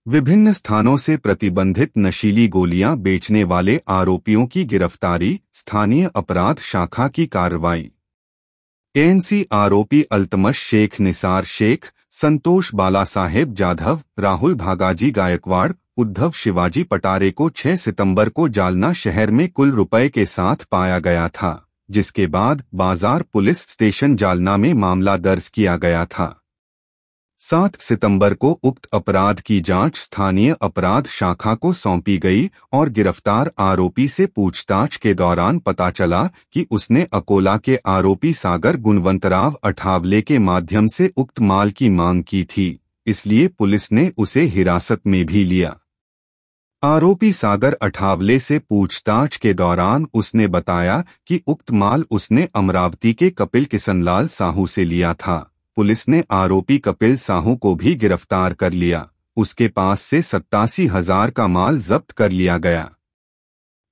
विभिन्न स्थानों से प्रतिबंधित नशीली गोलियां बेचने वाले आरोपियों की गिरफ्तारी, स्थानीय अपराध शाखा की कार्रवाई। एएनसी आरोपी अल्तमश शेख, निसार शेख, संतोष बालासाहेब जाधव, राहुल भागाजी गायकवाड़, उद्धव शिवाजी पटारे को 6 सितंबर को जालना शहर में कुल रुपए के साथ पाया गया था, जिसके बाद बाजार पुलिस स्टेशन जालना में मामला दर्ज किया गया था। 7 सितंबर को उक्त अपराध की जांच स्थानीय अपराध शाखा को सौंपी गई और गिरफ्तार आरोपी से पूछताछ के दौरान पता चला कि उसने अकोला के आरोपी सागर गुणवंतराव अठावले के माध्यम से उक्त माल की मांग की थी, इसलिए पुलिस ने उसे हिरासत में भी लिया। आरोपी सागर अठावले से पूछताछ के दौरान उसने बताया कि उक्त माल उसने अमरावती के कपिल किशनलाल साहू से लिया था। पुलिस ने आरोपी कपिल साहू को भी गिरफ्तार कर लिया। उसके पास से 87,000 का माल जब्त कर लिया गया।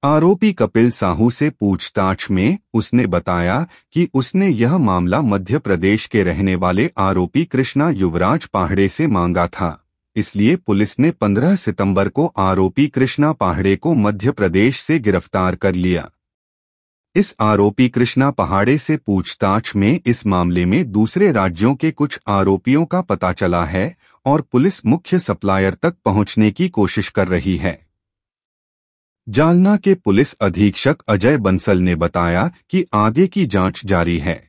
आरोपी कपिल साहू से पूछताछ में उसने बताया कि उसने यह मामला मध्य प्रदेश के रहने वाले आरोपी कृष्णा युवराज पाहड़े से मांगा था, इसलिए पुलिस ने 15 सितंबर को आरोपी कृष्णा पाहड़े को मध्य प्रदेश से गिरफ्तार कर लिया। इस आरोपी कृष्णा पहाड़े से पूछताछ में इस मामले में दूसरे राज्यों के कुछ आरोपियों का पता चला है और पुलिस मुख्य सप्लायर तक पहुंचने की कोशिश कर रही है। जालना के पुलिस अधीक्षक अजय बंसल ने बताया कि आगे की जांच जारी है।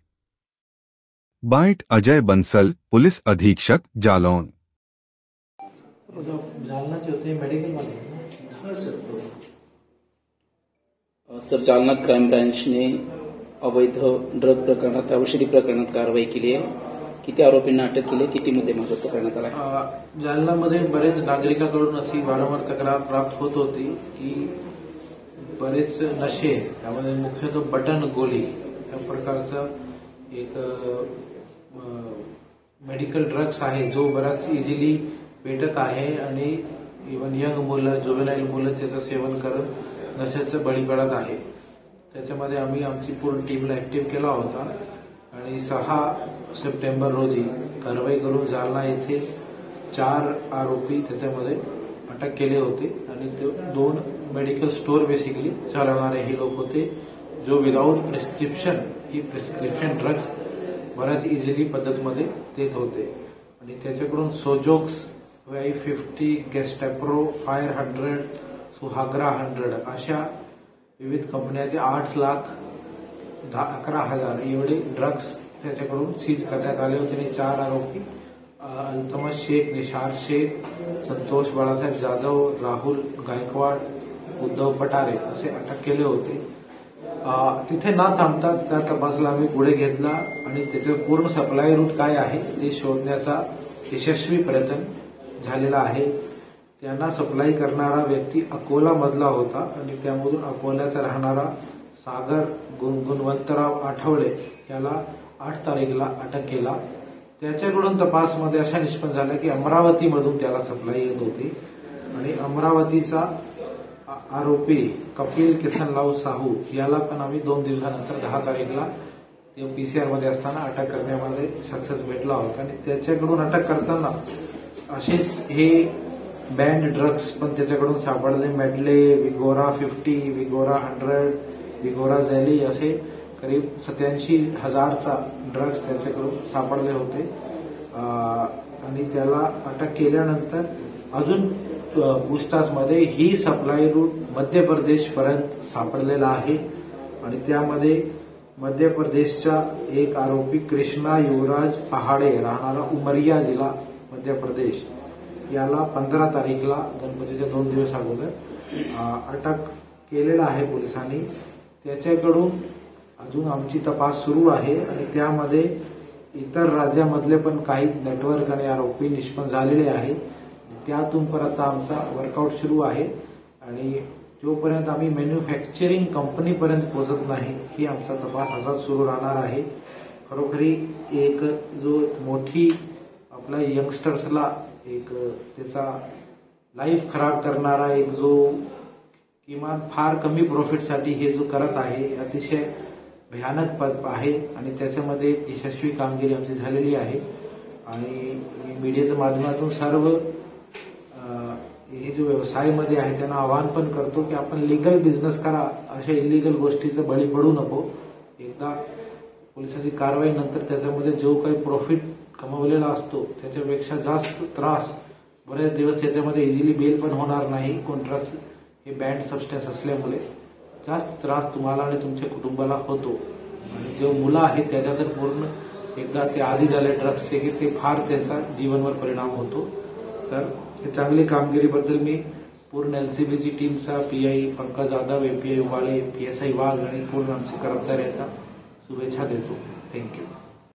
बाइट अजय बंसल, पुलिस अधीक्षक, जालौन। जालना जो होते हैं मेडिकल वाले सर, जालना क्राइम ब्रांच ने अवैध ड्रग प्रकरणात, औषधी प्रकरणात कारवाई केली आहे। किती आरोपींना अटक केली, किती मुद्देमाल जप्त करण्यात आला आहे? जालन्यामध्ये बरेच नागरिकांकडून अशी वारंवार तक्रार प्राप्त होत होती की बरेच नशे, त्यामध्ये मुख्यतः बटन गोली या प्रकारचा एक मेडिकल ड्रग्स आहे जो बराच इझिली भेटत आहे आणि इव्हन यंग मुलं, जुवेनाईल मुलं त्याचं सेवन करून नशेचं बळी पडत आहे। त्याच्यामध्ये आम्ही आमची पूर्ण टीमला ऍक्टिव्ह केला होता आणि 6 सप्टेंबर रोजी कारवाई करून जालना येथे 4 आरोपी त्याच्यामध्ये अटक केले होते आणि ते 2 मेडिकल स्टोर बेसिकली चालवणारे हे लोक होते, जो विदाउट प्रिस्क्रिप्शन ही प्रिस्क्रिप्शन ड्रग्स बऱ्याच इझिली पद्धतमध्ये देत होते आणि त्याच्याकडून सोजोक्स, Y50, गेस्टॅप्रो, फायर 100, सुहागरा 100 अशा विविध कंपन्याचे 8,11,000 एवढे ड्रग्स त्याच्याकडून सीज करण्यात आले होते आणि 4 आरोपी अल्तमश शेख, निसार शेख, संतोष बाळासाहेब जाधव, राहुल गायकवाड, उद्धव पटारे असे अटक केले होते। तिथे न थांबता त्या तपासाला आम्ही पुढे घेतला आणि त्याचे पूर्ण सप्लाय रूट काय आहे ते शोधण्याचा यशस्वी प्रयत्न झालेला आहे। त्यांना सप्लाय करणारा व्यक्ती अकोला मधला होता आणि त्यामधून अकोल्याचा राहणारा सागर गुणवंतराव आठवले याला 8 तारीखला अटक केला। त्याच्याकडून तपासमध्ये अशा निष्पन्न झाला की अमरावतीमधून त्याला सप्लाय येत होती आणि अमरावतीचा आरोपी कपिल किशनलाल साहू याला पण आम्ही 2 दिवसानंतर 10 तारीखला पीसीआर मध्ये असताना अटक करण्यामध्ये सक्सेस भेटला होता आणि त्याच्याकडून अटक करताना असेच हे बँड ड्रग्स पण त्याच्याकडून सापडले। मेडले, विगोरा 50, विगोरा 100, विगोरा झेली असे करीब 87,000चा ड्रग्स त्याच्याकडून सापडले होते आणि त्याला अटक केल्यानंतर अजून पूछताछमध्ये ही सप्लाय रूट मध्य प्रदेश पर्यंत सापडलेला आहे आणि त्यामध्ये मध्य प्रदेशचा एक आरोपी कृष्णा युवराज पहाड़े राहणारा उमरिया जिल्हा मध्य प्रदेश याला 15 तारीखला गणपतीच्या 2 दिवस अगोदर अटक केलेला आहे पोलिसांनी। त्याच्याकडून अजून आमची तपास सुरू आहे आणि त्यामध्ये इतर राज्यामधले पण काही नेटवर्क आणि आरोपी निष्पन्न झालेले आहेत। त्यातून परत आमचा वर्कआउट सुरू आहे आणि जोपर्यंत आम्ही मॅन्युफॅक्चरिंग कंपनीपर्यंत पोहोचत नाही ही आमचा तपास असा सुरू राहणार आहे। खरोखरी एक जो मोठी आपल्या यंगस्टर्सला एक त्याचा लाईफ खराब करणारा एक जो किमान फार कमी प्रॉफिटसाठी हे जो करत आहे अतिशय भयानक आहे आणि त्याच्यामध्ये यशस्वी कामगिरी आमची झालेली आहे आणि मीडियाच्या माध्यमातून सर्व हे जो व्यवसायामध्ये आहे त्यांना आवाहन पण करतो की आपण लीगल बिझनेस करा, अशा इलिगल गोष्टीचं बळी पडू नको. एकदा पोलिसांची कारवाई नंतर त्याच्यामध्ये जो काही प्रॉफिट कमवलेला असतो त्याच्यापेक्षा जास्त त्रास बरेच दिवस याच्यामध्ये इझिली बेल पण होणार नाही. कॉन्ट्रास्ट हे बॅन्ड सबस्टन्स असल्यामुळे जास्त त्रास तुम्हाला आणि तुमच्या कुटुंबाला होतो. आणि जे मुलं आहेत त्याच्या तर पूर्ण एकदा ते आदी झाले ड्रग्सचे की ते फार त्यांचा जीवनावर परिणाम होतो. तर हे चांगली कामगिरीबद्दल मी पूर्ण एलसीबीची टीमचा PI Pankaj Jadhav, API Ubale, PSI Wagh आणि पूर्ण आमच्या कर्मचाऱ्यांचा शुभेच्छा देतो. थँक्यू.